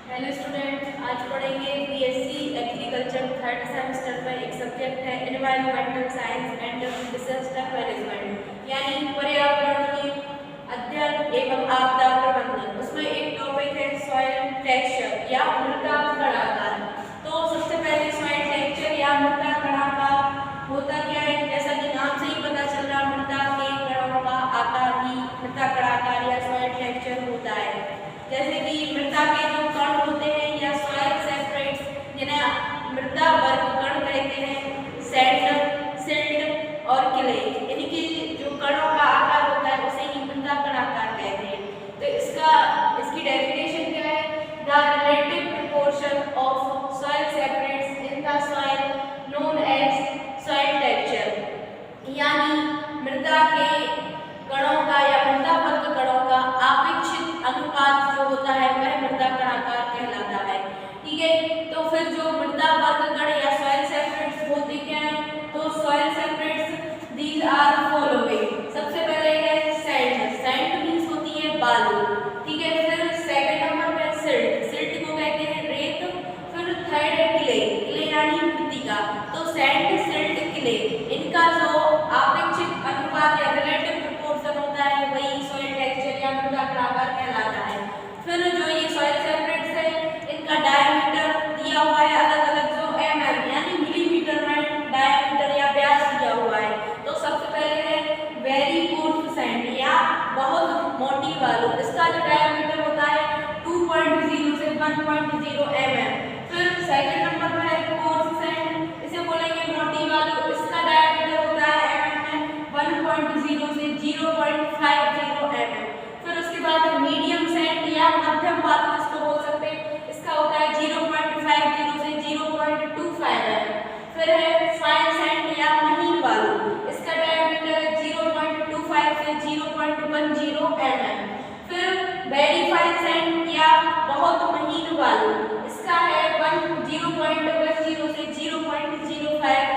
Hello student, आज पढ़ेंगे BSc agriculture third semester में एक सब्जेक्ट है environmental science and disaster management यानी पर्यावरणीय अध्ययन एवं आपदा प्रबंधन। उसमें एक टॉपिक है सॉइल टेक्सचर या मृदा कणाकार। तो सबसे पहले सॉइल टेक्सचर या मृदा कणाकार होता क्या है? जैसा कि नाम से ही पता चल रहा, मृदा के कणों का आकार ही मृदा कणाकार या सॉइल टेक्सचर होता है। जैसे कि मृदा के जो कण होते हैं या सॉइल सेपरेट्स, जिन्हें मृदा वर्ग कण कहते हैं, सैंड, सिल्ट और क्ले, इनके जो कणों का आकार होता है उसे ही मृदा कणाकार कहते हैं। तो इसकी डेफिनेशन क्या है? The relative proportion of soil separates in the soil known as soil texture, यानी मृदा के कणों का या मृदा वर्ग कणों का आपेक्षिक अनुपात जो होता है वह मृदा कणाकार कहलाता है। ठीक है, तो फिर जो मृदा वर्ग कण या सॉइल सेपरेट्स होते क्या है? तो soil separates these are following. सबसे पहले है सैंड। सैंड मींस होती है बालू। ठीक है, फिर सेकंड नंबर पे सिल्ट। सिल्ट को कहते हैं रेत। फिर थर्ड है क्ले। क्ले यानी मृतिका। तो सैंड, सिल्ट, क्ले, इनका जो आपेक्षिक अनुपात या रिलेटिव प्रोपोर्शन होता है वही सॉइल टेक्सचर या मृदा कणाकार कहलाता है। फिर जो ये सॉइल सेपरेट्स है, इनका डायमीटर दिया हुआ है अलग अलग, जो mm यानी मिलीमीटर में डायमीटर या व्यास दिया हुआ है। तो सबसे पहले है वेरी कोर्स सैंड या बहुत मोटी बालू। इसका जो डायमीटर होता है 2.0 से 1.0 mm। फिर सेकंड नंबर पर है कोर्स सैंड, इसे बोलेंगे मोटी बालू। इसका डायमीटर होता है mm में 1.0 से 0.50 mm। फिर उसके बाद मीडियम सैंड या मध्यम बालू इसको बोल सकते हैं, इसका होता है 0.50 से 0.25 mm। फिर है फाइन सैंड या महीन बालू, इसका डायमीटर है 0.25 से 0.10 mm। फिर वेरी फाइन सैंड या बहुत महीन बालू, इसका है 0.10 से 0.05